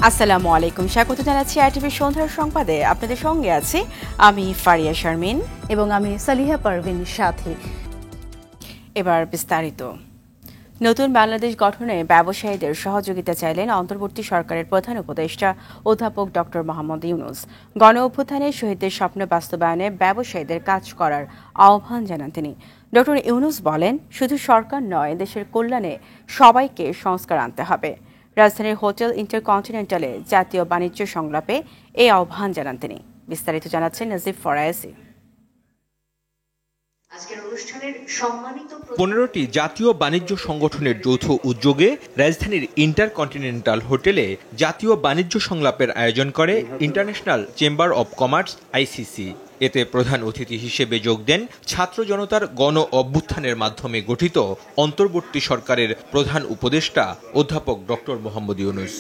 আসসালামু আলাইকুম, স্বাগত জানাচ্ছি আরটিভি সন্ধ্যার সংবাদে। আপনাদের সঙ্গে আছি আমি ফারিয়া শারমিন এবং আমি সালিহা পারভিন সাথী। এবার বিস্তারিত। নতুন বাংলাদেশ গঠনে ব্যবসায়ীদের সহযোগিতা চাইলেন অন্তর্বর্তী সরকারের প্রধান উপদেষ্টা অধ্যাপক ডক্টর মোহাম্মদ ইউনূস। গণ অভ্যুত্থানে শহীদদের স্বপ্ন বাস্তবায়নে ব্যবসায়ীদের কাজ করার আহ্বান জানান তিনি। ডক্টর ইউনূস বলেন, শুধু সরকার নয়, দেশের কল্যাণে সবাইকে সংস্কার আনতে হবে। রাজধানীর হোটেল ইন্টারকন্টিনেন্টালে জাতীয় বাণিজ্য সংলাপে এই আহ্বান জানান তিনি। বিস্তারিত জানাচ্ছেন নাজিফ ফরায়েসি। 15টি জাতীয় বাণিজ্য সংগঠনের যৌথ উদ্যোগে রাজধানীর ইন্টারকন্টিনেন্টাল হোটেলে জাতীয় বাণিজ্য সংলাপের আয়োজন করে international chamber of commerce ICC. এতে প্রধান অতিথি হিসেবে যোগ দেন ছাত্র জনতার গণ অভ্যুত্থানের মাধ্যমে গঠিত অন্তর্বর্তী সরকারের প্রধান উপদেষ্টা অধ্যাপক ডক্টর মোহাম্মদ ইউনূস।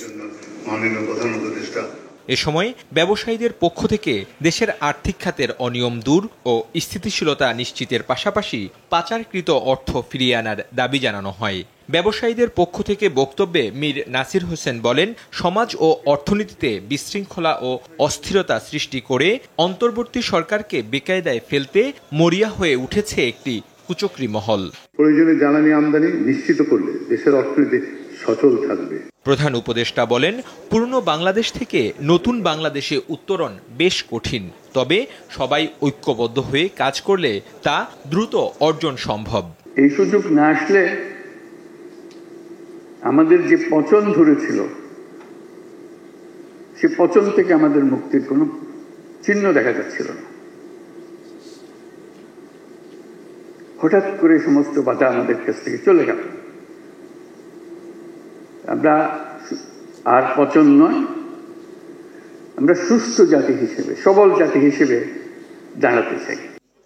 এ সময় ব্যবসায়ীদের পক্ষ থেকে দেশের আর্থিক খাতের অনিয়ম দূর ও স্থিতিশীলতা নিশ্চিতের পাশাপাশি পাচারকৃত অর্থ ফিরিয়ে আনার দাবি জানানো হয়। ব্যবসায়ীদের পক্ষ থেকে বক্তব্যে মীর নাসির হোসেন বলেন, সমাজ ও অর্থনীতিতে বিশৃঙ্খলা ও অস্থিরতা সৃষ্টি করে অন্তর্বর্তী সরকারকে বেকায়দায় ফেলতে মরিয়া হয়ে উঠেছে একটি কুচক্রী মহল। প্রয়োজনীয় জ্বালানি আমদানি নিশ্চিত করলে দেশের অর্থনীতি সচল থাকবে। প্রধান উপদেষ্টা বলেন, পুরনো বাংলাদেশ থেকে নতুন বাংলাদেশে উত্তরণ বেশ কঠিন, তবে সবাই ঐক্যবদ্ধ হয়ে কাজ করলে তা দ্রুত অর্জন সম্ভব। এই সুযোগ না আসলে আমাদের যে পচন ধরেছিল, সে পচন থেকে আমাদের মুক্তির কোনো চিহ্ন দেখা যাচ্ছিল না। হঠাৎ করে সমস্ত বাধা আমাদের কাছ থেকে চলে গেল। আমরা আর পচন নয়, আমরা সুস্থ জাতি হিসেবে, সবল জাতি হিসেবে দাঁড়াতে চাই।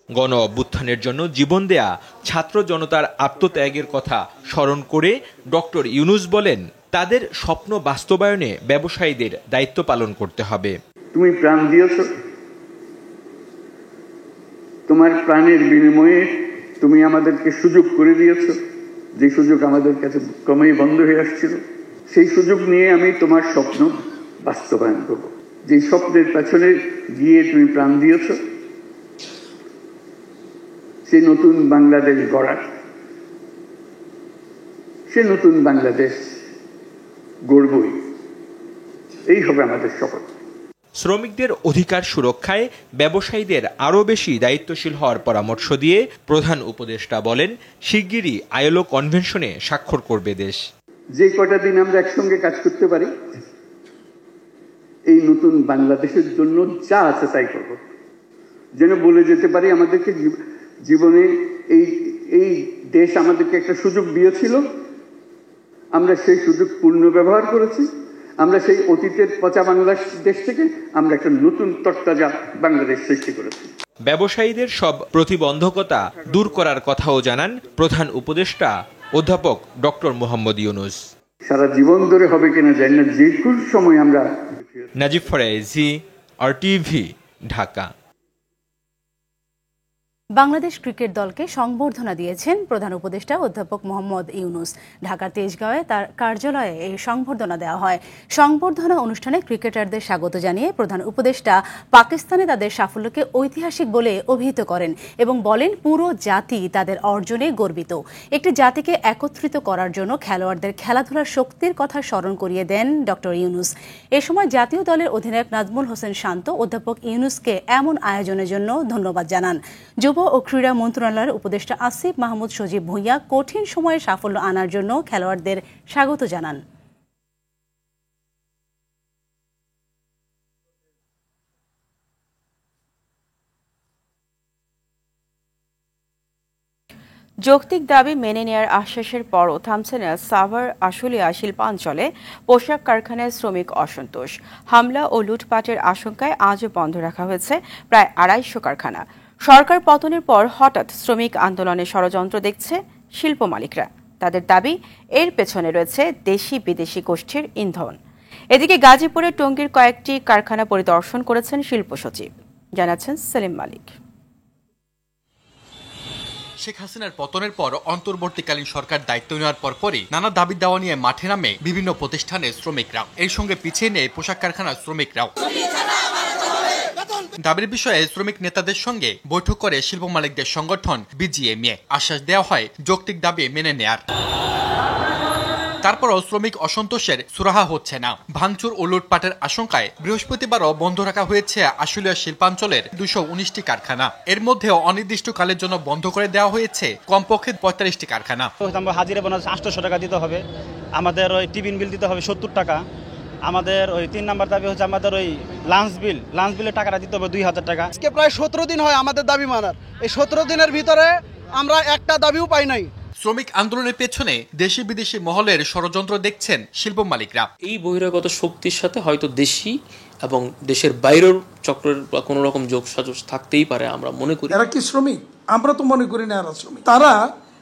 গণ অভ্যুত্থানের জন্য জীবন দেয়া ছাত্র জনতার আত্মত্যাগের কথা স্মরণ করে ডক্টর ইউনূস বলেন, তাদের স্বপ্ন বাস্তবায়নে ব্যবসায়ীদের দায়িত্ব পালন করতে হবে। তুমি প্রাণ দিয়েছ, তোমার প্রাণের বিনিময়ে তুমি আমাদেরকে সুযোগ করে দিয়েছ, যে সুযোগ আমাদের কাছে ক্রমেই বন্ধ হয়ে আসছিল। সেই সুযোগ নিয়ে আমি তোমার স্বপ্ন বাস্তবায়ন করব। যে স্বপ্নের পেছনে গিয়ে তুমি প্রাণ দিয়েছ, সে নতুন বাংলাদেশ গড়ার, সে নতুন বাংলাদেশ গড়বই। এই হবে আমাদের শপথ। শ্রমিকদের অধিকার সুরক্ষায় ব্যবসায়ীদের আরও বেশি দায়িত্বশীল হওয়ার পরামর্শ দিয়ে প্রধান উপদেষ্টা বলেন, শিগগিরই আইএলও কনভেনশনে স্বাক্ষর করবে দেশ। যে কটা দিন আমরা একসঙ্গে কাজ করতে পারি, এই নতুন বাংলাদেশের জন্য যা আছে তাই করব। যেন বলে যেতে পারি, আমাদেরকে জীবনে এই দেশ আমাদেরকে একটা সুযোগ দিয়েছিল, আমরা সেই সুযোগ পূর্ণ ব্যবহার করেছি। আমরা সেই অতীতের পচা বাংলাদেশ থেকে আমরা একটা নতুন তরতাজা বাংলাদেশ সৃষ্টি করেছি। ব্যবসায়ীদের সব প্রতিবন্ধকতা দূর করার কথাও জানান প্রধান উপদেষ্টা অধ্যাপক ডক্টর মোহাম্মদ ইউনূস। সারা জীবন ধরে হবে কিনা জানি না, যে কোনো সময় আমরা। নাজিফ ফরায়েজি, আরটিভি, ঢাকা। বাংলাদেশ ক্রিকেট দলকে সংবর্ধনা দিয়েছেন প্রধান উপদেষ্টা অধ্যাপক মোহাম্মদ ইউনূস। ঢাকার তেজগাঁওয়ে তার কার্যালয়ে এই সংবর্ধনা দেওয়া হয়। সংবর্ধনা অনুষ্ঠানে ক্রিকেটারদের স্বাগত জানিয়ে প্রধান উপদেষ্টা পাকিস্তানে তাদের সাফল্যকে ঐতিহাসিক বলে অভিহিত করেন এবং বলেন, পুরো জাতি তাদের অর্জনে গর্বিত। একটি জাতিকে একত্রিত করার জন্য খেলোয়াড়দের খেলাধুলার শক্তির কথা স্মরণ করিয়ে দেন ডক্টর ইউনূস। এ সময় জাতীয় দলের অধিনায়ক নাজমুল হোসেন শান্ত অধ্যাপক ইউনূসকে এমন আয়োজনের জন্য ধন্যবাদ জানান। যুব ও ক্রীড়া মন্ত্রণালয়ের উপদেষ্টা আসিফ মাহমুদ সজীব ভূঁইয়া কঠিন সময়ে সাফল্য আনার জন্য খেলোয়াড়দের স্বাগত জানান। যৌক্তিক দাবি মেনে নেয়ার আশ্বাসের পরও থামছে না সাভার আশুলিয়া শিল্পাঞ্চলে পোশাক কারখানায় শ্রমিক অসন্তোষ। হামলা ও লুটপাটের আশঙ্কায় আজও বন্ধ রাখা হয়েছে প্রায় 250 কারখানা। সরকার পতনের পর হঠাৎ শ্রমিক আন্দোলনের ষড়যন্ত্র দেখছে শিল্প মালিকরা। তাদের দাবি, এর পেছনে রয়েছে দেশি বিদেশি গোষ্ঠীর ইন্ধন। এদিকে গাজীপুরের টঙ্গীর কয়েকটি কারখানা পরিদর্শন করেছেন শিল্প সচিব, জানাচ্ছেন সেলিম মালিক। শেখ হাসিনার পতনের পর অন্তর্বর্তীকালীন সরকার দায়িত্ব নেওয়ার পরপরই নানা দাবি দাওয়া নিয়ে মাঠে নামে বিভিন্ন প্রতিষ্ঠানের শ্রমিকরা। এর সঙ্গে পিছিয়ে নেই পোশাক কারখানার শ্রমিকরাও। দাবির বিষয়ে শ্রমিক নেতাদের সঙ্গে বৈঠক করে শিল্প মালিকদের সংগঠন বিজিএমইএ। আশ্বাস দেওয়া হয় যৌক্তিক দাবি মেনে নেয়ার। তারপরও শ্রমিক অসন্তোষের সুরাহা হচ্ছে না। ভাঙচুর ও লুটপাটের আশঙ্কায় বৃহস্পতিবারও বন্ধ রাখা হয়েছে আশুলিয়া শিল্পাঞ্চলের 219টি কারখানা। এর মধ্যে অনির্দিষ্টকালের জন্য বন্ধ করে দেওয়া হয়েছে কমপক্ষে 45টি কারখানা। হাজিরা বোনাস 800 টাকা দিতে হবে, আমাদের ওই টিফিন বিল দিতে হবে 70 টাকা, আমাদের ওই 3 নাম্বার দাবি হচ্ছে আমাদের ওই লাঞ্চ বিলের টাকাটা দিতে হবে 2000 টাকা। আজকে প্রায় 17 দিন হয় আমাদের দাবি মানার। এই 17 দিনের ভিতরে আমরা একটা দাবিও পাই নাই। শ্রমিক আন্দোলনের পেছনে দেশি বিদেশি মহলের ষড়যন্ত্র দেখছেন শিল্প মালিকরা। এই বহিরাগত শক্তির সাথে হয়তো দেশি এবং দেশের বাইরের চক্রের বা কোনো রকম যোগসাজশ থাকতেই পারে আমরা মনে করি। এরা কি শ্রমিক? আমরা তো মনে করি না এরা শ্রমিক। তারা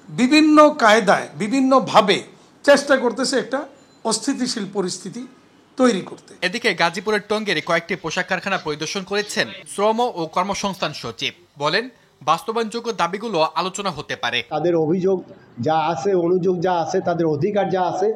বিভিন্ন কায়দায় বিভিন্ন ভাবে চেষ্টা করতেছে একটা অস্থিতিশীল পরিস্থিতি তৈরি করতে। এদিকে গাজীপুরের টঙ্গীর কয়েকটি পোশাক কারখানা পরিদর্শন করেছেন শ্রম ও কর্মসংস্থান সচিব। বলেন, বাস্তবায়নযোগ্য দাবিগুলো আলোচনা হতে পারে। তাদের অভিযোগ যা আছে, অনুযোগ যা আছে, তাদের অধিকার যা আছে,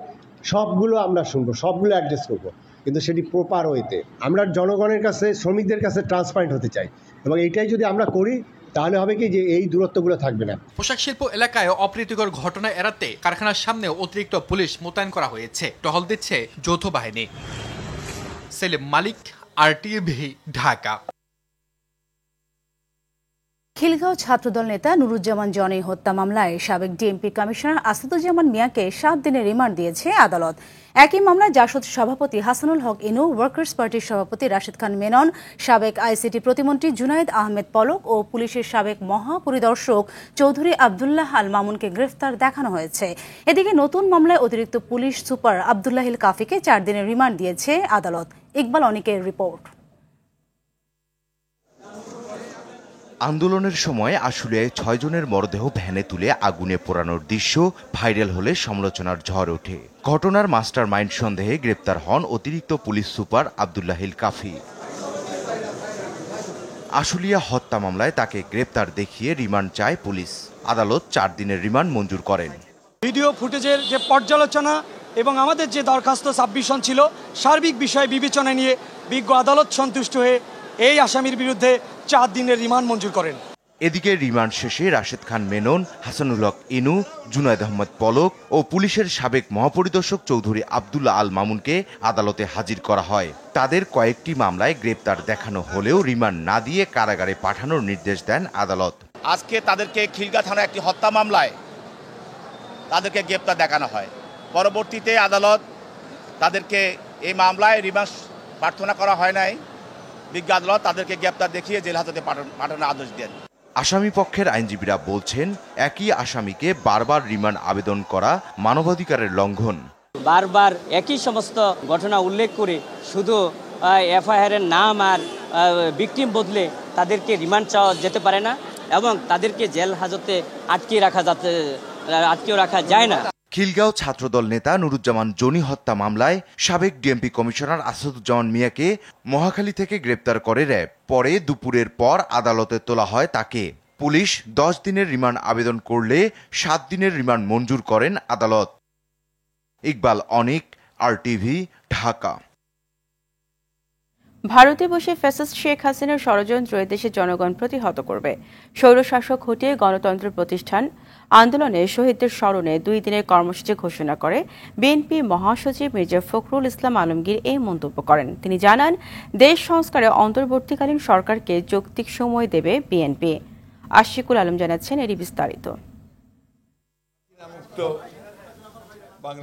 সবগুলো আমরা শুনবো, সবগুলো অ্যাড্রেস করবো, কিন্তু সেটি প্রপার ওয়েতে। আমরা জনগণের কাছে, শ্রমিকদের কাছে ট্রান্সপারেন্ট হতে চাই, এবং এইটাই যদি আমরা করি তাহলে হবে কি যে এই দূরত্বগুলো থাকবে না। পোশাক শিল্প এলাকায় অপ্রীতিকর ঘটনা এড়াতে কারখানার সামনে অতিরিক্ত পুলিশ মোতায়েন করা হয়েছে। টহল দিচ্ছে যৌথ বাহিনী। সেলিম মালিক, RTV, ঢাকা। খিলগাঁও ছাত্রদল নেতা নুরুজ্জামান জনি হত্যা মামলায় সাবেক ডিএমপি কমিশনার আসাদুজ্জামান মিয়াকে 7 দিনের রিমান্ড দিয়েছে আদালত। একই মামলায় জাসদ সভাপতি হাসানুল হক ইনু, ওয়ার্কার্স পার্টির সভাপতি রাশেদ খান মেনন, সাবেক আইসিটি প্রতিমন্ত্রী জুনায়েদ আহমেদ পলক ও পুলিশের সাবেক মহাপরিদর্শক চৌধুরী আবদুল্লাহ আল মামুনকে গ্রেফতার দেখানো হয়েছে। এদিকে নতুন মামলায় অতিরিক্ত পুলিশ সুপার আবদুল্লাহিল কাফিকে 4 দিনের রিমান্ড দিয়েছে আদালত। ইকবাল অনিকের রিপোর্ট। আন্দোলনের সময় আশুলিয়ায় 6 জনের মরদেহ ভ্যানে তুলে আগুনে পোড়ানোর দৃশ্য ভাইরাল হলে সমালোচনার ঝড় ওঠে। ঘটনার মাস্টার মাইন্ড সন্দেহে গ্রেপ্তার হন অতিরিক্ত পুলিশ সুপার আবদুল্লাহিল কাফি। আশুলিয়া হত্যা মামলায় তাকে গ্রেপ্তার দেখিয়ে রিমান্ড চায় পুলিশ। আদালত 4 দিনের রিমান্ড মঞ্জুর করেন। ভিডিও ফুটেজের যে পর্যালোচনা এবং আমাদের যে দরখাস্ত সাবমিশন ছিল, সার্বিক বিষয় বিবেচনা নিয়ে বিজ্ঞ আদালত সন্তুষ্ট হয়ে এই আসামির বিরুদ্ধে 4 দিনের রিমান্ড মঞ্জুর করেন। এদিকে রিমান্ড শেষে রাশেদ খান মেনন, হাসানুল হক ইনু, জুনায়েদ আহমেদ পলক ও পুলিশের সাবেক মহাপরিদর্শক চৌধুরী আবদুল্লাহ আল মামুনকে আদালতে হাজির করা হয়। তাদের কয়েকটি মামলায় গ্রেপ্তার দেখানো হলেও রিমান্ড না দিয়ে কারাগারে পাঠানোর নির্দেশ দেন আদালত। আজকে তাদেরকে খিলগাঁও থানায় একটি হত্যা মামলায় তাদেরকে গ্রেপ্তার দেখানো হয়। পরবর্তীতে আদালত তাদেরকে এই মামলায় রিমান্ড প্রার্থনা করা হয় নাই। বিজ্ঞ আদালত তাদেরকে গ্রেপ্তার দেখিয়ে জেল হাজতে পাঠানোর আদেশ দেন। আসামি পক্ষের আইনজীবীরা বলছেন, একই আসামিকে বারবার রিমান্ড আবেদন করা মানবাধিকারের লঙ্ঘন। বারবার একই সমস্ত ঘটনা উল্লেখ করে শুধু এফআইআর এর নাম আর ভিকটিম বদলে তাদেরকে রিমান্ড চাওয়া যেতে পারে না এবং তাদেরকে জেল হাজতে আটকিয়ে রাখা যায় না। খিলগাঁও ছাত্রদল নেতা নুরুজ্জামান জনি হত্যা মামলায় সাবেক ডিএমপি কমিশনার আসাদুজ্জামান মিয়াকে মহাখালী থেকে গ্রেপ্তার করে র্যাব। পরে দুপুরের পর আদালতে তোলা হয় তাকে। পুলিশ 10 দিনের রিমান্ড আবেদন করলে 7 দিনের রিমান্ড মঞ্জুর করেন আদালত। ইকবাল অনিক, RTV, ঢাকা। ভারতে বসে ফ্যাসিস্ট শেখ হাসিনার ষড়যন্ত্র এদেশের জনগণ প্রতিহত করবে। স্বৈরশাসক হটিয়ে গণতন্ত্র প্রতিষ্ঠান আন্দোলনে শহীদদের স্মরণে 2 দিনের কর্মসূচি ঘোষণা করে বিএনপি মহাসচিব মির্জা ফখরুল ইসলাম আলমগীর এই মন্তব্য করেন। তিনি জানান, দেশ সংস্কারে অন্তর্বর্তীকালীন সরকারকে যৌক্তিক সময় দেবে বিএনপি। আশিকুল আলম জানাচ্ছেন, এরই বিস্তারিত।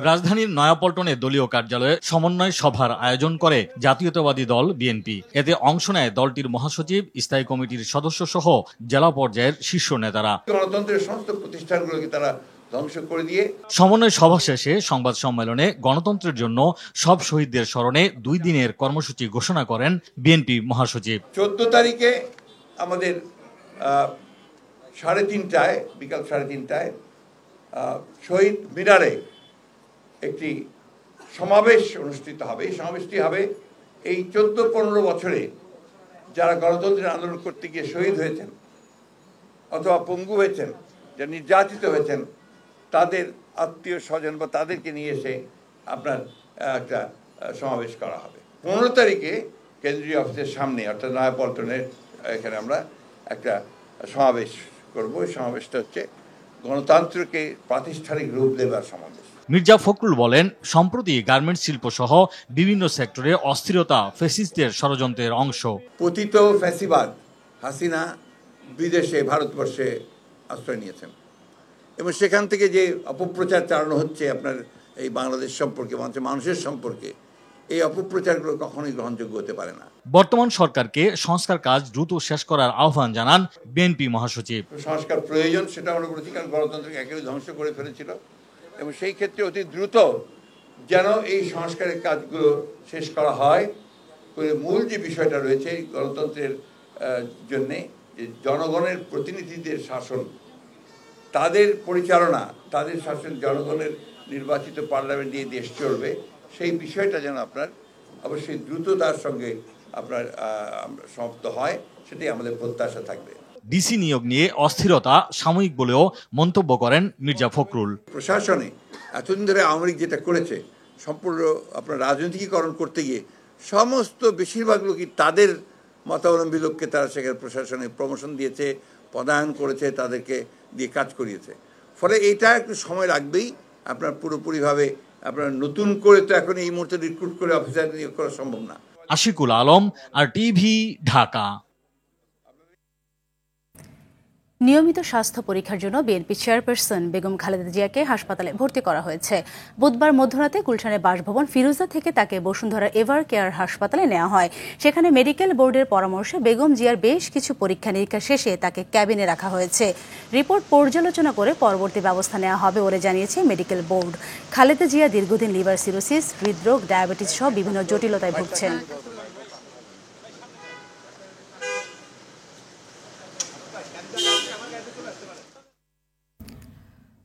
রাজধানীর নয়াপল্টনে দলীয় কার্যালয়ে সমন্বয় সভার আয়োজন করে জাতীয়তাবাদী দল বিএনপি। এতে অংশ নেয় দলটির মহাসচিব, স্থায়ী কমিটির সদস্য সহ জেলা পর্যায়ের শীর্ষ নেতারা। গণতন্ত্রের সমস্ত প্রতিষ্ঠানগুলোকে তারা ধ্বংস করে দিয়ে সমন্বয় সভা শেষে সংবাদ সম্মেলনে গণতন্ত্রের জন্য সব শহীদদের স্মরণে 2 দিনের কর্মসূচি ঘোষণা করেন বিএনপি মহাসচিব। 14 তারিখে আমাদের 3:30টায়, বিকাল 3:30টায় শহীদ মিনারে একটি সমাবেশ অনুষ্ঠিত হবে। এই সমাবেশটি হবে এই 14-15 বছরে যারা গণতন্ত্রের আন্দোলন করতে গিয়ে শহীদ হয়েছেন অথবা পঙ্গু হয়েছেন যারা নির্যাতিত হয়েছেন তাদের আত্মীয় স্বজন বা তাদেরকে নিয়ে এসে আপনার একটা সমাবেশ করা হবে। 15 তারিখে কেন্দ্রীয় অফিসের সামনে অর্থাৎ নয়াপল্টনের এখানে আমরা একটা সমাবেশ করব। এই সমাবেশটা হচ্ছে গণতন্ত্রকে প্রাতিষ্ঠানিক রূপ দেবার সমাবেশ। মির্জা ফখরুল বলেন, সম্প্রতি গার্মেন্টস শিল্প সহ বিভিন্ন সেক্টরে অস্থিরতা ফ্যাসিস্টদের ষড়যন্ত্রের অংশ। পতিত ফ্যাসিবাদ হাসিনা বিদেশে ভারতবর্ষে আশ্রয় নিয়েছেন এবং সেখান থেকে যে অপপ্রচার চালানো হচ্ছে আপনার এই বাংলাদেশ সম্পর্কে, মানুষের সম্পর্কে, এই অপপ্রচারগুলো কখনোই গ্রহণযোগ্য হতে পারে না। বর্তমান সরকারকে সংস্কার কাজ দ্রুত শেষ করার আহ্বান জানান বিএনপি মহাসচিব। সংস্কার প্রয়োজন সেটা আমরা বলেছি, কারণ গণতন্ত্রকে একেবারে ধ্বংস করে ফেলেছিল এবং সেই ক্ষেত্রে অতি দ্রুত যেন এই সংস্কারের কাজগুলো শেষ করা হয়। মূল যে বিষয়টা রয়েছে গণতন্ত্রের জন্যে, যে জনগণের প্রতিনিধিদের শাসন, তাদের পরিচালনা, তাদের শাসন, জনগণের নির্বাচিত পার্লামেন্ট দিয়ে দেশ চলবে, সেই বিষয়টা যেন আপনার অবশ্যই দ্রুততার সঙ্গে আপনার সমাপ্ত হয়, সেটাই আমাদের প্রত্যাশা থাকবে। ডিসি নিয়োগ নিয়ে অস্থিরতা সাময়িক বলেও মন্তব্য করেন মির্জা ফখরুল। প্রশাসনে এতদিন ধরে আওয়ামী লীগ যেটা করেছে, সম্পূর্ণ আপনার রাজনীতিকীকরণ করতে গিয়ে সমস্ত বেশিরভাগ লোকই তাদের মতাবলম্বী লোককে তারা সেখানে প্রশাসনে প্রমোশন দিয়েছে, পদায়ন করেছে, তাদেরকে দিয়ে কাজ করিয়েছে। ফলে এটা একটু সময় লাগবেই। আপনার পুরোপুরিভাবে আপনার নতুন করে তো এখন এই মুহূর্তে রিক্রুট করে অফিসার নিয়োগ করা সম্ভব না। আশিকুল আলম, আর টিভি, ঢাকা। নিয়মিত স্বাস্থ্য পরীক্ষার জন্য বিএনপি চেয়ারপারসন বেগম খালেদা জিয়াকে হাসপাতালে ভর্তি করা হয়েছে। বুধবার মধ্যরাতে গুলশানের বাসভবন ফিরোজা থেকে তাকে বসুন্ধরা এভার কেয়ার হাসপাতালে নেওয়া হয়। সেখানে মেডিকেল বোর্ডের পরামর্শে বেগম জিয়ার বেশ কিছু পরীক্ষা নিরীক্ষা শেষে তাকে ক্যাবিনে রাখা হয়েছে। রিপোর্ট পর্যালোচনা করে পরবর্তী ব্যবস্থা নেওয়া হবে বলে জানিয়েছে মেডিকেল বোর্ড। খালেদা জিয়া দীর্ঘদিন লিভার সিরোসিস, হৃদরোগ, ডায়াবেটিস সহ বিভিন্ন জটিলতায় ভুগছেন।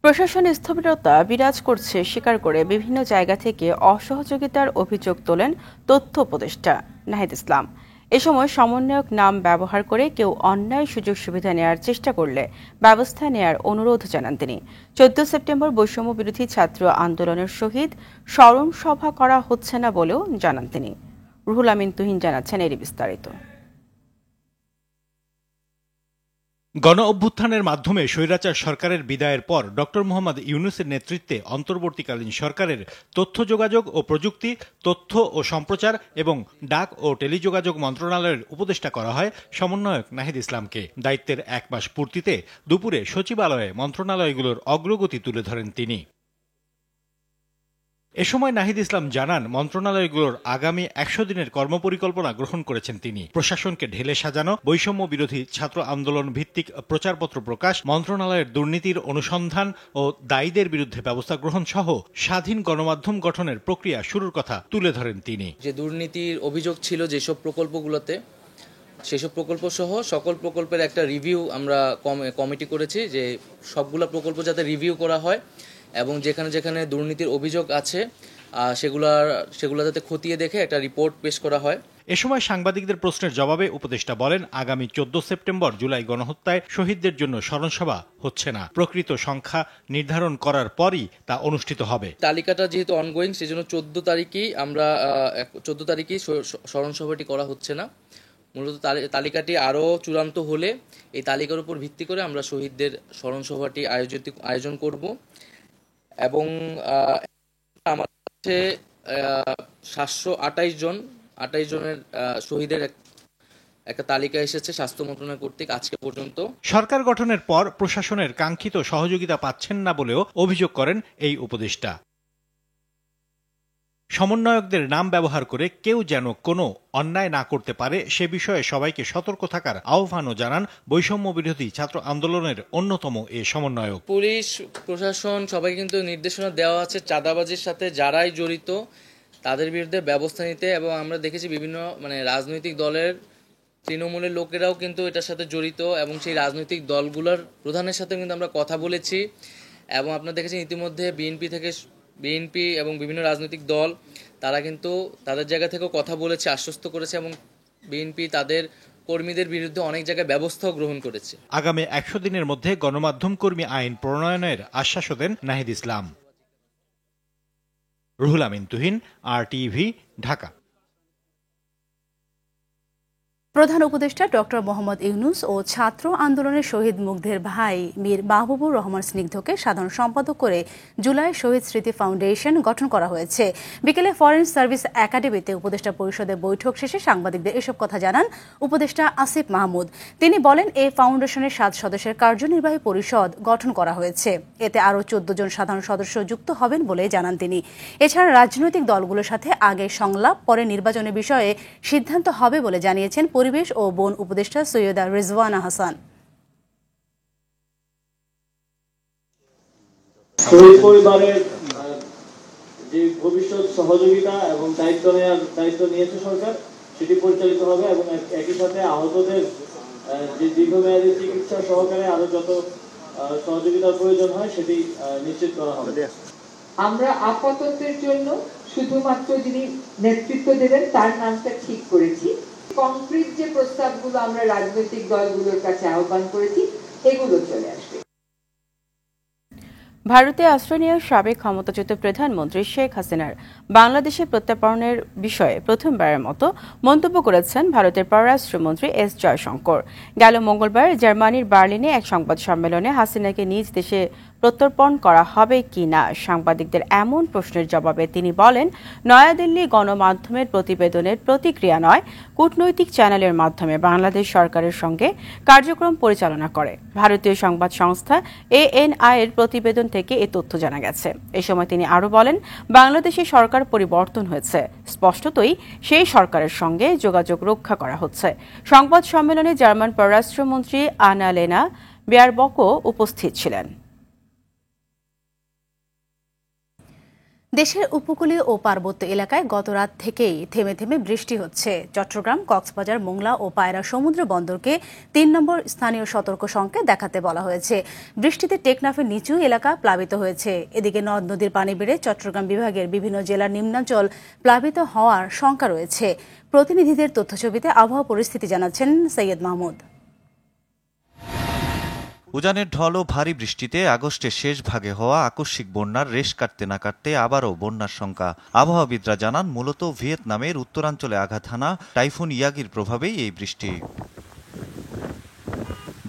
প্রশাসনে স্থবিরতা বিরাজ করছে স্বীকার করে বিভিন্ন জায়গা থেকে অসহযোগিতার অভিযোগ তোলেন তথ্য উপদেষ্টা নাহিদ ইসলাম। এ সময় সমন্বয়ক নাম ব্যবহার করে কেউ অন্যায় সুযোগ সুবিধা নেওয়ার চেষ্টা করলে ব্যবস্থা নেওয়ার অনুরোধ জানান তিনি। 14 সেপ্টেম্বর বৈষম্য বিরোধী ছাত্র আন্দোলনের শহীদ স্মরণ সভা করা হচ্ছে না বলেও জানান তিনি। রুহুল আমিন তুহিন জানাচ্ছেন এরই বিস্তারিত। গণ অভ্যুত্থানের মাধ্যমে স্বৈরাচার সরকারের বিদায়ের পর ডক্টর মোহাম্মদ ইউনূসের নেতৃত্বে অন্তর্বর্তীকালীন সরকারের তথ্য যোগাযোগ ও প্রযুক্তি, তথ্য ও সম্প্রচার এবং ডাক ও টেলিযোগাযোগ মন্ত্রণালয়ের উপদেষ্টা করা হয় সমন্বয়ক নাহিদ ইসলামকে। দায়িত্বের 1 মাস পূর্তিতে দুপুরে সচিবালয়ে মন্ত্রণালয়গুলোর অগ্রগতি তুলে ধরেন তিনি। এ সময় নাহিদ ইসলাম জানান, মন্ত্রণালয়গুলোর আগামী 100 দিনের কর্মপরিকল্পনা গ্রহণ করেছেন তিনি। প্রশাসনকে ঢেলে সাজানো, বৈষম্য বিরোধী ছাত্র আন্দোলন ভিত্তিক প্রচারপত্র প্রকাশ, মন্ত্রণালয়ের দুর্নীতির অনুসন্ধান ও দায়ীদের বিরুদ্ধে ব্যবস্থা গ্রহণ সহ স্বাধীন গণমাধ্যম গঠনের প্রক্রিয়া শুরুর কথা তুলে ধরেন তিনি। যে দুর্নীতির অভিযোগ ছিল যেসব প্রকল্পগুলোতে, সেসব প্রকল্প সহ সকল প্রকল্পের একটা রিভিউ আমরা কমিটি করেছি, যে সবগুলো প্রকল্প যাতে রিভিউ করা হয় এবং যেখানে যেখানে দুর্নীতির অভিযোগ আছে সেগুলো যাতে খতিয়ে দেখে একটা রিপোর্ট পেশ করা হয়। এ সময় সাংবাদিকদের প্রশ্নের জবাবে উপদেষ্টা বলেন, আগামী 14 সেপ্টেম্বর জুলাই গণহত্যায় শহীদদের জন্য স্মরণসভা হচ্ছে না। প্রকৃত সংখ্যা নির্ধারণ করার পরই তা অনুষ্ঠিত হবে। তালিকাটা যেহেতু অনগোয়িং, সেজন্য 14 তারিখেই স্মরণসভাটি করা হচ্ছে না। মূলত তালিকাটি আরও চূড়ান্ত হলে এই তালিকার উপর ভিত্তি করে আমরা শহীদদের স্মরণসভাটি আয়োজন করব। এবং আমাদের কাছে 728 জনের শহীদের একটা তালিকা এসেছে স্বাস্থ্য মন্ত্রণালয় কর্তৃক আজকে পর্যন্ত। সরকার গঠনের পর প্রশাসনের কাঙ্ক্ষিত সহযোগিতা পাচ্ছেন না বলেও অভিযোগ করেন এই উপদেষ্টা। সমন্বয়কদের নাম ব্যবহার করে কেউ যেন কোনো অন্যায় না করতে পারে সে বিষয়ে সবাইকে সতর্ক থাকার আহ্বানও জানান বৈষম্য বিরোধী ছাত্র আন্দোলনের অন্যতম এ সমন্বয়ক। পুলিশ প্রশাসন সবাই কিন্তু নির্দেশনা দেওয়া আছে চাঁদাবাজির সাথে যারাই জড়িত তাদের বিরুদ্ধে ব্যবস্থা নিতে, এবং আমরা দেখেছি বিভিন্ন রাজনৈতিক দলের তৃণমূলের লোকেরাও কিন্তু এটার সাথে জড়িত, এবং সেই রাজনৈতিক দলগুলোর প্রধানের সাথে কিন্তু আমরা কথা বলেছি। এবং আপনারা দেখেছেন ইতিমধ্যে বিএনপি এবং বিভিন্ন রাজনৈতিক দল তারা কিন্তু তাদের জায়গা থেকেও কথা বলেছে, আশ্বস্ত করেছে, এবং বিএনপি তাদের কর্মীদের বিরুদ্ধে অনেক জায়গায় ব্যবস্থাও গ্রহণ করেছে। আগামী 100 দিনের মধ্যে গণমাধ্যম কর্মী আইন প্রণয়নের আশ্বাসও দেন নাহিদ ইসলাম। রুহুল আমিন তুহিন, RTV, ঢাকা। প্রধান উপদেষ্টা ডক্টর মোহাম্মদ ইউনূস ও ছাত্র আন্দোলনের শহীদ মুগ্ধের ভাই মীর মাহবুবুর রহমান স্নিগ্ধকে সাধারণ সম্পাদক করে জুলাই শহীদ স্মৃতি ফাউন্ডেশন গঠন করা হয়েছে। বিকেলে ফরেন সার্ভিস একাডেমিতে উপদেষ্টা পরিষদের বৈঠক শেষে সাংবাদিকদের এসব কথা জানান উপদেষ্টা আসিফ মাহমুদ। তিনি বলেন, এই ফাউন্ডেশনের 7 সদস্যের কার্যনির্বাহী পরিষদ গঠন করা হয়েছে। এতে আরও 14 জন সাধারণ সদস্য যুক্ত হবেন বলে জানান তিনি। এছাড়া রাজনৈতিক দলগুলোর সাথে আগে সংলাপ, পরে নির্বাচনের বিষয়ে সিদ্ধান্ত হবে বলে জানিয়েছেন পরিবেশ ও বন উপদেষ্টা সৈয়দা রিজওয়ানা হাসান। শহীদ পরিবারের যে ভবিষ্যৎ সহযোগিতা এবং দায়িত্ব নিয়েছে সরকার, সেটি পরিচালিত হবে এবং একই সাথে আহতদের যে দীর্ঘমেয়াদী চিকিৎসা সহকারে আরো যত সহযোগিতার প্রয়োজন হয় সেটি নিশ্চিত করা হবে। আমরা আপাততের জন্য শুধুমাত্র যিনি নেতৃত্ব দেবেন তার নামটা ঠিক করেছি। কংক্রিট যে প্রস্তাবগুলো আমরা রাজনৈতিক দলগুলোর কাছে আহ্বান করেছি এগুলো চলে আসবে। ভারতে আশ্রয় নেওয়া সাবেক ক্ষমতাচ্যুত প্রধানমন্ত্রী শেখ হাসিনার বাংলাদেশে প্রত্যার্পণের বিষয়ে প্রথমবারের মতো মন্তব্য করেছেন ভারতের পররাষ্ট্রমন্ত্রী এস জয়শঙ্কর। গেল মঙ্গলবার জার্মানির বার্লিনে এক সংবাদ সম্মেলনে হাসিনাকে নিজ দেশে প্রত্যর্পণ করা হবে কি না সাংবাদিকদের এমন প্রশ্নের জবাবে তিনি বলেন, নয়াদিল্লি গণমাধ্যমের প্রতিবেদনের প্রতিক্রিয়া নয়, কূটনৈতিক চ্যানেলের মাধ্যমে বাংলাদেশ সরকারের সঙ্গে কার্যক্রম পরিচালনা করে। ভারতীয় সংবাদ সংস্থা ANI এর প্রতিবেদন থেকে এ তথ্য জানা গেছে। এ সময় তিনি আরও বলেন, বাংলাদেশে সরকার পরিবর্তন হয়েছে, স্পষ্টতই সেই সরকারের সঙ্গে যোগাযোগ রক্ষা করা হচ্ছে। সংবাদ সম্মেলনে জার্মান পররাষ্ট্রমন্ত্রী আনালেনা বেয়ারবকও উপস্থিত ছিলেন। দেশের উপকূলীয় ও পার্বত্য এলাকায় গত রাত থেকেই থেমে থেমে বৃষ্টি হচ্ছে। চট্টগ্রাম, কক্সবাজার, মোংলা ও পায়রা সমুদ্র বন্দরকে 3 নম্বর স্থানীয় সতর্ক সংকেত দেখাতে বলা হয়েছে। বৃষ্টিতে টেকনাফের নিচু এলাকা প্লাবিত হয়েছে। এদিকে নদ নদীর পানি বেড়ে চট্টগ্রাম বিভাগের বিভিন্ন জেলার নিম্নাঞ্চল প্লাবিত হওয়ার শঙ্কা রয়েছে। প্রতিনিধিদের তথ্যছবিতে আবহাওয়া পরিস্থিতি জানাচ্ছেন সৈয়দ মাহমুদ। উজানের ঢল ও ভারী বৃষ্টিতে আগস্টের শেষ ভাগে হওয়া আকস্মিক বন্যার রেশ কাটতে না কাটতে আবারও বন্যার শঙ্কা। আবহাওয়াবিদরা জানান, মূলত ভিয়েতনামের উত্তরাঞ্চলে আঘাত হানা টাইফুন ইয়াগির প্রভাবেই এই বৃষ্টি।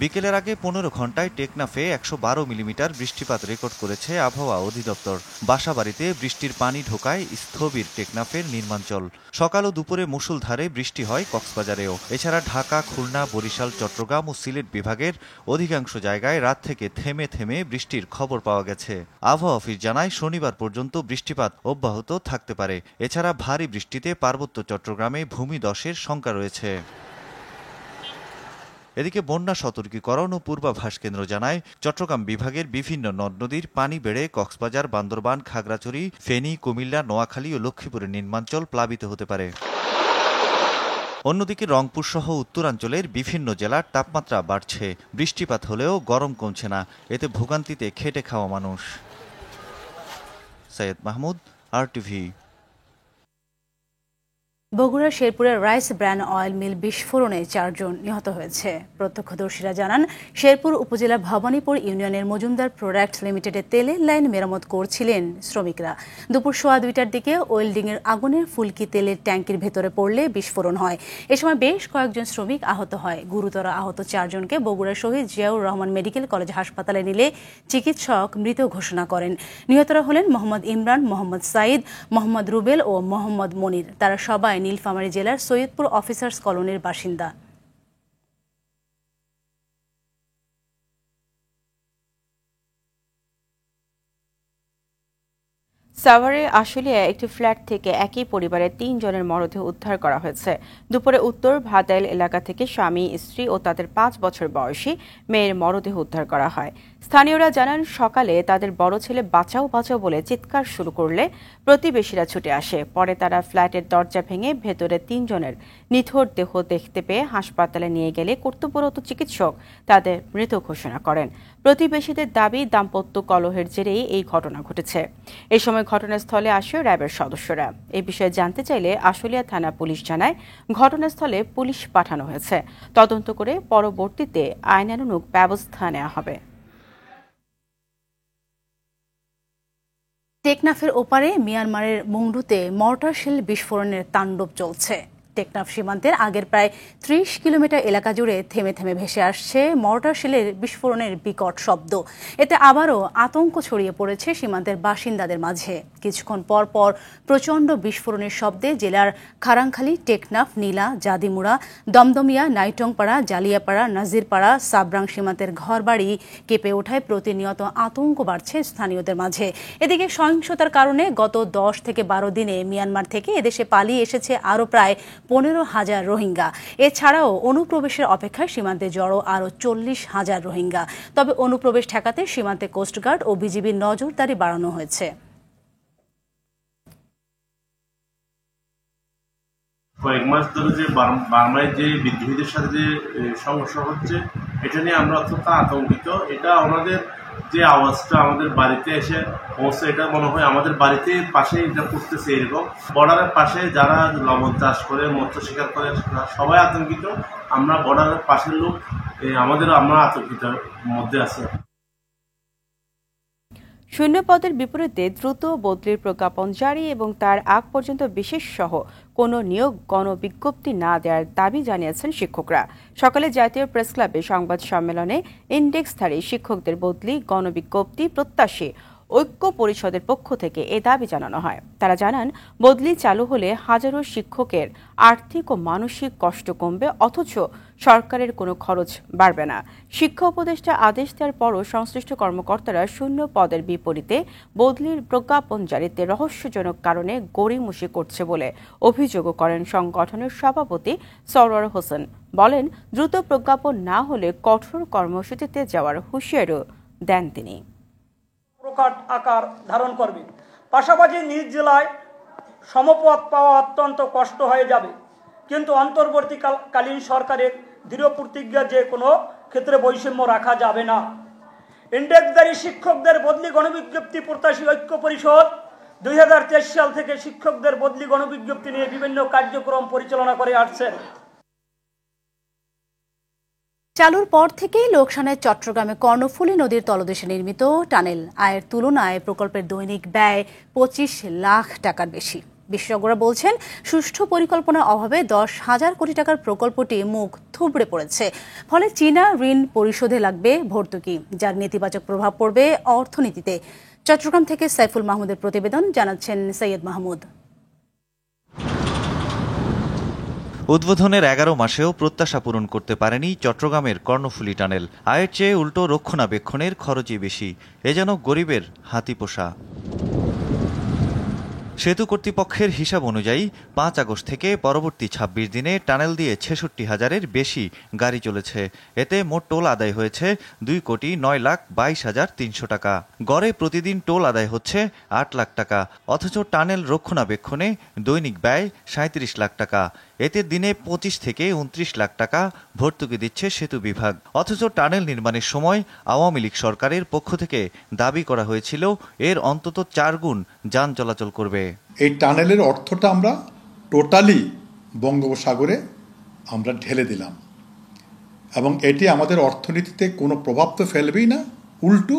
বিকেলের আগে 15 ঘন্টায় টেকনাফে 112 মিলিমিটার বৃষ্টিপাত রেকর্ড করেছে আবহাওয়া অধিদপ্তর। বাসাবাড়িতে বৃষ্টির পানি ঢোকায় স্থবির টেকনাফের নির্মাঞ্চল। সকাল ও দুপুরে মুষলধারে বৃষ্টি হয় কক্সবাজারেও। এছাড়া ঢাকা, খুলনা, বরিশাল, চট্টগ্রাম ও সিলেট বিভাগের অধিকাংশ জায়গায় রাত থেকে থেমে থেমে বৃষ্টির খবর পাওয়া গেছে। আবহাওয়া অফিস জানায়, শনিবার পর্যন্ত বৃষ্টিপাত অব্যাহত থাকতে পারে। এছাড়া ভারী বৃষ্টিতে পার্বত্য চট্টগ্রামে ভূমিধসের শঙ্কা রয়েছে। এদিকে বন্যা সতর্কীকরণ ও পূর্বাভাস কেন্দ্র জানায়, চট্টগ্রাম বিভাগের বিভিন্ন নদ নদীর পানি বেড়ে কক্সবাজার, বান্দরবান, খাগড়াছড়ি, ফেনী, কুমিল্লা, নোয়াখালী ও লক্ষ্মীপুরের নিম্নাঞ্চল প্লাবিত হতে পারে। অন্যদিকে রংপুর সহ উত্তরাঞ্চলের বিভিন্ন জেলার তাপমাত্রা বাড়ছে। বৃষ্টিপাত হলেও গরম কমছে না, এতে ভোগান্তিতে খেটে খাওয়া মানুষ। সৈয়দ মাহমুদ, RTV। বগুড়ার শেরপুরের রাইস ব্র্যান্ড অয়েল মিল বিস্ফোরণে 4 জন নিহত হয়েছে। প্রত্যক্ষদর্শীরা জানান, শেরপুর উপজেলা ভবানীপুর ইউনিয়নের মজুমদার প্রোডাক্ট লিমিটেডের তেলের লাইন মেরামত করছিলেন শ্রমিকরা। দুপুর 2:15টার দিকে ওয়েল্ডিংয়ের আগুনের ফুলকি তেলের ট্যাঙ্কির ভেতরে পড়লে বিস্ফোরণ হয়। এ সময় বেশ কয়েকজন শ্রমিক আহত হয়। গুরুতর আহত 4 জনকে বগুড়া শহীদ জিয়াউর রহমান মেডিকেল কলেজ হাসপাতালে নিলে চিকিৎসক মৃত ঘোষণা করেন। নিহতরা হলেন মোহাম্মদ ইমরান, মোহাম্মদ সাইদ, মোহাম্মদ রুবেল ও মোহাম্মদ মনির। তারা সবাই নীলফামারী জেলার সৈয়দপুর অফিসার্স কলোনির বাসিন্দা। সাভারে আশুলিয়ায় একটি ফ্ল্যাট থেকে একই পরিবারের 3 জনের মরদেহ উদ্ধার করা হয়েছে। দুপুরে উত্তর ভাদাইল এলাকা থেকে স্বামী, স্ত্রী ও তাদের 5 বছর বয়সী মেয়ের মরদেহ উদ্ধার করা হয়। স্থানীয়রা জানান, সকালে তাদের বড় ছেলে বাঁচাও বাঁচাও বলে চিৎকার শুরু করলে প্রতিবেশীরা ছুটে আসে। পরে তারা ফ্ল্যাটের দরজা ভেঙে ভেতরে 3 জনের নিথর দেহ দেখতে পেয়ে হাসপাতালে নিয়ে গেলে কর্তব্যরত চিকিৎসক তাদের মৃত ঘোষণা করেন। প্রতিবেশীদের দাবি, দাম্পত্য কলহের জেরেই এই ঘটনা ঘটেছে। এই সময় ঘটনাস্থলে আসে র্যাবের সদস্যরা। এই বিষয়ে জানতে চাইলে আশুলিয়া থানা পুলিশ জানায়, ঘটনাস্থলে পুলিশ পাঠানো হয়েছে। তদন্ত করে পরবর্তীতে আইনানুগ ব্যবস্থা নেওয়া হবে। টেকনাফের ওপারে মিয়ানমারের মুংডুতে মর্টার শেল বিস্ফোরণের তাণ্ডব চলছে। টেকনাফ সীমান্তের আগের প্রায় 30 কিলোমিটার এলাকা জুড়ে থেমে থেমে ভেসে আসছে মর্টার শেলের বিস্ফোরণের বিকট শব্দ। এতে আবারও আতঙ্ক ছড়িয়ে পড়েছে সীমান্তের বাসিন্দাদের মাঝে। কিছুক্ষণ পর পর প্রচণ্ড বিস্ফোরণের শব্দে জেলার খারাংখালী, টেকনাফ, নীলা, জাদিমুড়া, দমদমিয়া, নাইটংপাড়া, জালিয়াপাড়া, নাজিরপাড়া, সাবরাং সীমান্তের ঘরবাড়ি কেঁপে ওঠায় প্রতিনিয়ত আতঙ্ক বাড়ছে স্থানীয়দের মাঝে। এদিকে সহিংসতার কারণে গত 10 থেকে 12 দিনে মিয়ানমার থেকে এদেশে পালিয়ে এসেছে আরও প্রায় 15,000 রোহিঙ্গা। এছাড়াও অনুপ্রবেশের অপেক্ষায় সীমান্তে জড়ো আরও 40,000 রোহিঙ্গা। তবে অনুপ্রবেশ ঠেকাতে সীমান্তে কোস্টগার্ড ও বিজিবির নজরদারি বাড়ানো হয়েছে। কয়েক মাস ধরে যে বার্মায় যে বিদ্রোহীদের সাথে যে সংঘর্ষ হচ্ছে, এটা নিয়ে আমরা অত্যন্ত আতঙ্কিত। এটা আমাদের যে আওয়াজটা আমাদের বাড়িতে এসে পৌঁছে, এটা মনে হয় আমাদের বাড়িতে পাশে এটা করতেছে। এরকম বর্ডারের পাশে যারা লবণ চাষ করে, মৎস্য শিকার করে, সবাই আতঙ্কিত। আমরা বর্ডারের পাশের লোক, আমরা আতঙ্কিত মধ্যে আছি। শূন্য পদের বিপরীতে দ্রুত বদলির প্রজ্ঞাপন জারি এবং তার আগ পর্যন্ত বিশেষ সহ কোনো নিয়োগ গণবিজ্ঞপ্তি না দেওয়ার দাবি জানিয়েছেন শিক্ষকরা। সকালে জাতীয় প্রেস ক্লাবে সংবাদ সম্মেলনে ইন্ডেক্সধারী শিক্ষকদের বদলি গণবিজ্ঞপ্তি প্রত্যাশী ঐক্য পরিষদের পক্ষ থেকে এ দাবি জানানো হয়। তারা জানান, বদলি চালু হলে হাজারো শিক্ষকের আর্থিক ও মানসিক কষ্ট কমবে, অথচ সরকারের কোনো খরচ বাড়বে না। শিক্ষা উপদেষ্টা আদেশ দেওয়ার পরও সংশ্লিষ্ট কর্মকর্তারা শূন্য পদের বিপরীতে বদলির প্রজ্ঞাপন জারিতে রহস্যজনক কারণে গড়িমসি করছে বলে অভিযোগও করেন সংগঠনের সভাপতি সরওয়ার হোসেন। বলেন, দ্রুত প্রজ্ঞাপন না হলে কঠোর কর্মসূচিতে যাওয়ার হুঁশিয়ারিও দেন তিনি। প্রকাট আকার ধারণ করবে। পাশাপাশি নিজ জেলায় সমপদ পাওয়া অত্যন্ত কষ্ট হয়ে যাবে। কিন্তু অন্তর্বর্তীকালীন সরকারের দৃঢ় প্রতিজ্ঞা যে কোনো ক্ষেত্রে বৈষম্য রাখা যাবে না। ইন্ডেক্সধারী শিক্ষকদের বদলি গণবিজ্ঞপ্তি প্রত্যাশী ঐক্য পরিষদ 2023 সাল থেকে শিক্ষকদের বদলি গণবিজ্ঞপ্তি নিয়ে বিভিন্ন কার্যক্রম পরিচালনা করে আসছেন। চালুর পর থেকেই লোকসানের চট্টগ্রামে কর্ণফুলী নদীর তলদেশে নির্মিত টানেল আয়ের তুলনায় প্রকল্পের দৈনিক ব্যয় 25 লাখ টাকার বেশি। বিশেষজ্ঞরা বলছেন, সুষ্ঠু পরিকল্পনার অভাবে 10,000 কোটি টাকার প্রকল্পটি মুখ থুবড়ে পড়েছে। ফলে চীনা ঋণ পরিশোধে লাগবে ভর্তুকি, যার নেতিবাচক প্রভাব পড়বে অর্থনীতিতে। চট্টগ্রাম থেকে সাইফুল মাহমুদের প্রতিবেদন, জানাচ্ছেন সৈয়দ মাহমুদ। উদ্বোধনের 11 মাসেও প্রত্যাশা পূরণ করতে পারেনি চট্টগ্রামের কর্ণফুলী টানেল। আয়ের চেয়ে উল্টো রক্ষণাবেক্ষণের খরচই বেশি। এ যেন গরিবের হাতিপোষা। সেতু কর্তৃপক্ষের হিসাব অনুযায়ী 5 আগস্ট থেকে পরবর্তী 26 দিনে টানেল দিয়ে 66,000-এর বেশি গাড়ি চলেছে। এতে মোট টোল আদায় হয়েছে 2,09,22,300 টাকা। গড়ে প্রতিদিন টোল আদায় হচ্ছে 8 লাখ টাকা। অথচ টানেল রক্ষণাবেক্ষণে দৈনিক ব্যয় 37 লাখ টাকা। এতে দিনে 25 থেকে 29 লাখ টাকা ভর্তুকি দিচ্ছে সেতু বিভাগ। অথচ টানেল নির্মাণের সময় আওয়ামী লীগ সরকারের পক্ষ থেকে দাবি করা হয়েছিল এর অন্তত 4 গুণ যান চলাচল করবে। এই টানেলের অর্থটা আমরা টোটালি বঙ্গোপসাগরে আমরা ঢেলে দিলাম এবং এটি আমাদের অর্থনীতিতে কোনো প্রভাব তো ফেলবেই না, উল্টো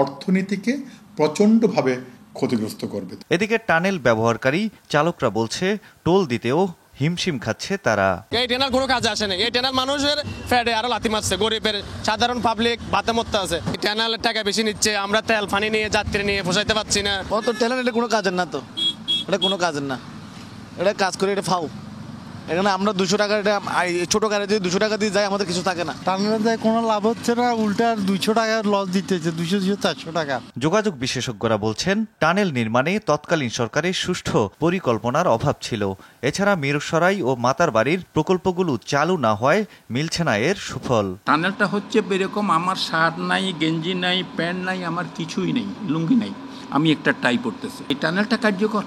অর্থনীতিকে প্রচণ্ডভাবে ক্ষতিগ্রস্ত করবে। এদিকে টানেল ব্যবহারকারী চালকরা বলছে, টোল দিতেও হিমশিম খাচ্ছে তারা। এই টানেল কোনো কাজে আসে না। এই টানেল মানুষের ফ্যাটে আরো লাথি মারছে, গরিবের সাধারণ পাবলিক বাতে মরতে আছে। এই টানেলের টাকা বেশি নিচ্ছে, আমরা তেল পানি নিয়ে যাত্রী নিয়ে পোষাইতে পারছি না। অত টানেল এটা কোনো কাজের না, তো এটা কোনো কাজের না, এটা কাজ করে এটা ফাও এখানে আমরা 200 টাকা ছোট গাড়ি যদি 200 টাকা দিয়ে যাই আমাদের কিছু থাকে না। টানেলে যায় কোনো লাভ হচ্ছে না, উল্টা 200 টাকা লস দিতেছে, 200-400 টাকা। যোগাযোগ বিশেষজ্ঞরা বলছেন টানেল নির্মাণে তৎকালীন সরকারের সুষ্ঠু পরিকল্পনার অভাব ছিল। এছাড়া মিরসরাই ও মাতারবাড়ির প্রকল্পগুলো চালু না হয় মিলছে না এর সুফল। টানেলটা হচ্ছে এরকম, আমার শার্ট নাই, গেঞ্জি নাই, প্যান্ট নাই, আমার কিছুই নেই, লুঙ্গি নাই, আমি একটা টাই পরতেছি। এই টানেলটা কার্যকর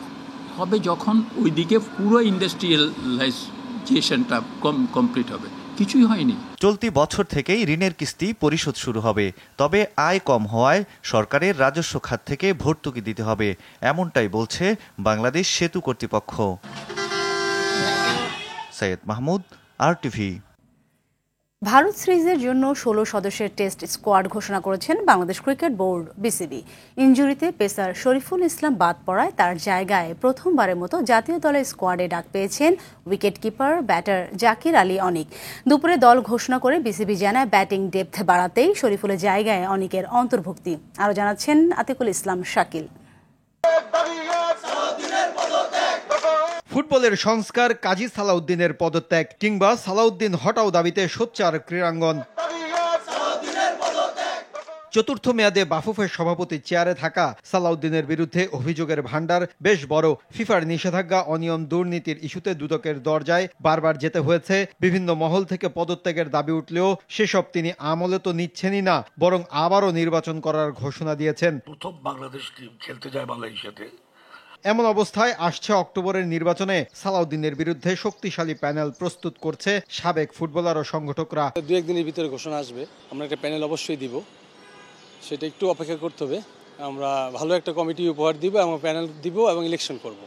হবে যখন ওইদিকে পুরো ইন্ডাস্ট্রিয়ালাইজেশনটা কমপ্লিট হবে। কিছুই হয়নি। চলতি বছর থেকেই ঋণের কিস্তি পরিশোধ শুরু হবে, তবে আয় কম হওয়ায় সরকারের রাজস্ব খাত থেকে ভর্তুকি দিতে হবে, এমনটাই বলছে বাংলাদেশ সেতু কর্তৃপক্ষ। সৈয়দ মাহমুদ, RTV। ভারত সিরিজের জন্য 16 সদস্যের টেস্ট স্কোয়াড ঘোষণা করেছেন বাংলাদেশ ক্রিকেট বোর্ড BCB। ইনজুরিতে পেসার শরীফুল ইসলাম বাদ পড়ায় তার জায়গায় প্রথমবারের মতো জাতীয় দলের স্কোয়াডে ডাক পেয়েছেন উইকেটকিপার ব্যাটার জাকির আলী অনিক। দুপুরে দল ঘোষণা করে BCB জানায় ব্যাটিং ডেপথ বাড়াতেই শরীফুলের জায়গায় অনিকের অন্তর্ভুক্তি। আরও জানাচ্ছেন আতিকুল ইসলাম শাকিল। ফুটবলের সংস্কার, কাজী সালাউদ্দিনের পদত্যাগ কিংবা সালাউদ্দিন হটাও দাবিতে সোচ্চার ক্রীড়াঙ্গন। চতুর্থ মেয়াদে বাফুফের সভাপতি চেয়ারে থাকা সালাউদ্দিনের বিরুদ্ধে অভিযোগের ভান্ডার বেশ বড়। ফিফার নিষেধাজ্ঞা, অনিয়ম, দুর্নীতির ইস্যুতে দুদকের দরজায় বারবার যেতে হয়েছে। বিভিন্ন মহল থেকে পদত্যাগের দাবি উঠলেও সেসব তিনি আমলে তো নিচ্ছেনই না, বরং আবারও নির্বাচন করার ঘোষণা দিয়েছেন। প্রথম বাংলাদেশ টিম খেলতে যায় বাংলাদেশের সাথে। এমন অবস্থায় আসছে অক্টোবরের নির্বাচনে সালাউদ্দিনের বিরুদ্ধে শক্তিশালী প্যানেল প্রস্তুত করছে সাবেক ফুটবলার ও সংগঠকরা। 2-1 দিনের ভিতরে ঘোষণা আসবে, আমরা একটা প্যানেল অবশ্যই দিব, সেটা একটু অপেক্ষা করতে হবে। আমরা ভালো একটা কমিটি উপহার দিব এবং প্যানেল দিব এবং ইলেকশন করব।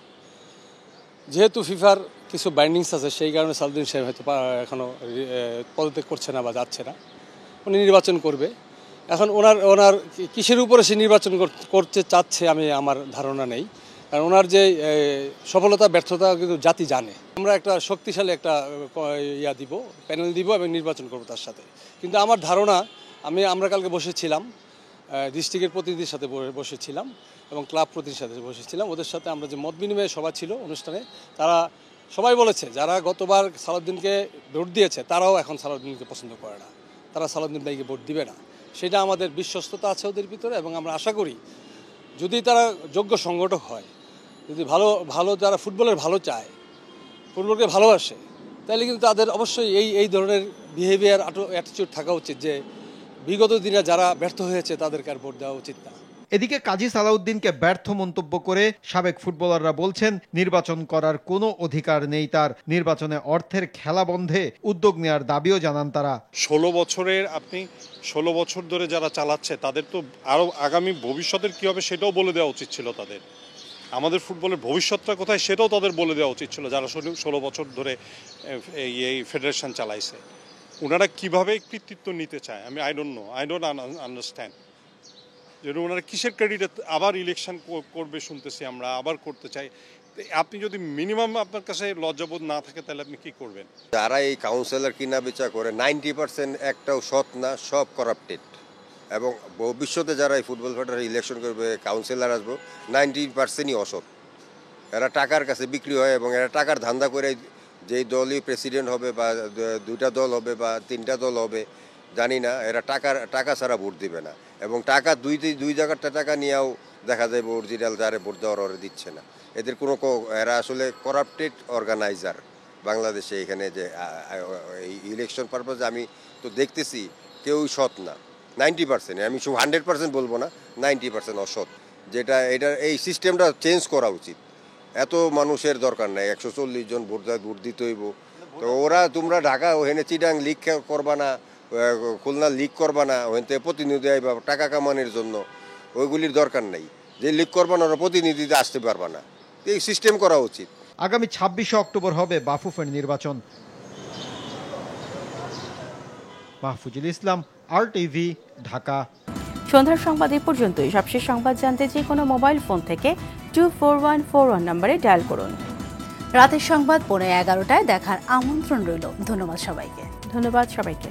যেহেতু ফিফার কিছু বাইন্ডিংস আছে, সেই কারণে সালাউদ্দিন সাহেব হয়তো এখনও পদত্যাগ করছে না বা যাচ্ছে না, উনি নির্বাচন করবে। এখন ওনার কিসের উপরে সে নির্বাচন করতে চাচ্ছে আমার ধারণা নেই, কারণ ওনার যে সফলতা ব্যর্থতা কিন্তু জাতি জানে। আমরা একটা শক্তিশালী একটা দিব, প্যানেল দিব এবং নির্বাচন করব তার সাথে। কিন্তু আমার ধারণা, আমরা কালকে বসেছিলাম, ডিস্ট্রিক্টের প্রতিনিধির সাথে বসেছিলাম এবং ক্লাব প্রতিনিধির সাথে বসেছিলাম, ওদের সাথে আমরা যে মত বিনিময় সভা ছিল অনুষ্ঠানে, তারা সবাই বলেছে যারা গতবার সালাউদ্দিনকে ভোট দিয়েছে তারাও এখন সালাউদ্দিনকে পছন্দ করে না, তারা সালাউদ্দিন ভাইকে ভোট দিবে না। সেটা আমাদের বিশ্বস্ততা আছে ওদের ভিতরে এবং আমরা আশা করি যদি তারা যোগ্য সংগঠক হয়, যদি ভালো যারা ফুটবলের ভালো চায়, ফুটবলকে ভালোবাসে, তাহলে কিন্তু তাদের অবশ্যই এই ধরনের বিহেভিয়ার অ্যাটিটিউড থাকা উচিত যে বিগত দিনে যারা ব্যর্থ হয়েছে তাদেরকে আর ভোট দেওয়া উচিত না। এদিকে কাজী সালাউদ্দিনকে ব্যর্থ মন্তব্য করে সাবেক ফুটবলাররা বলছেন নির্বাচন করার কোনো অধিকার নেই তার। নির্বাচনে অর্থের খেলা বন্ধে উদ্যোগ নেওয়ার দাবিও জানান তারা। 16 বছর ধরে যারা চালাচ্ছে তাদের তো আরও আগামী ভবিষ্যতের কী হবে সেটাও বলে দেওয়া উচিত ছিল তাদের। আমাদের ফুটবলের ভবিষ্যৎটা কোথায় সেটাও তাদের বলে দেওয়া উচিত ছিল, যারা 16 বছর ধরে এই ফেডারেশন চালাইছে। ওনারা কীভাবে কৃতিত্ব নিতে চায় আই ডোন্ট আন্ডারস্ট্যান্ড। যে ওনারা কিসের ক্রেডিটে আবার ইলেকশন করবে শুনতেছি আমরা, আবার করতে চাই। আপনি যদি মিনিমাম আপনার কাছে লজ্জাবোধ না থাকে তাহলে আপনি কি করবেন? যারা এই কাউন্সিলর কিনা বেচা করে 90% একটাও সৎ না, সব করাপ্টেড। এবং ভবিষ্যতে যারা এই ফুটবল ফেডারেশন ইলেকশন করবে, কাউন্সিলর আসবো, 90%ই অসৎ। এরা টাকার কাছে বিক্রি হয় এবং এরা টাকার ধান্দা করে যেই দলই প্রেসিডেন্ট হবে বা 2টা দল হবে বা 3টা দল হবে জানি না, এরা টাকা ছাড়া ভোট দিবে না। এবং টাকা দুই জায়গাটা টাকা নিয়েও দেখা যায় অরিজিনাল যারে ভোট দেওয়ার ওরা দিচ্ছে না। এদের এরা আসলে করাপ্টেড অর্গানাইজার বাংলাদেশে। এখানে যে এই ইলেকশন পারপাসে আমি তো দেখতেছি কেউই সৎ না। 90%, আমি 100% বলবো না, 90% অসৎ। এই সিস্টেমটা চেঞ্জ করা উচিত। এত মানুষের দরকার নাই, 140 জন ভোট দিতে হইব। তো তোমরা ঢাকা ওখানে চিটাং লিগ করবা না, খুলনা লিগ করবা না, ওখানে প্রতিনিধি আইবা টাকা কামানোর জন্য, ওইগুলির দরকার নাই। যে লিগ করবা না ওরা প্রতিনিধিতে আসতে পারবা না। এই সিস্টেম করা উচিত। আগামী 26 অক্টোবর হবে বাফুফের নির্বাচন। মাহফুজুল ইসলাম, RTV, ঢাকা। সন্ধ্যার সংবাদ এই পর্যন্তই। সবশেষ সংবাদ জানতে যে কোনো মোবাইল ফোন থেকে 24141 নম্বরে ডায়াল করুন। রাতের সংবাদ 11:15টায় দেখার আমন্ত্রণ রইল। ধন্যবাদ সবাইকে।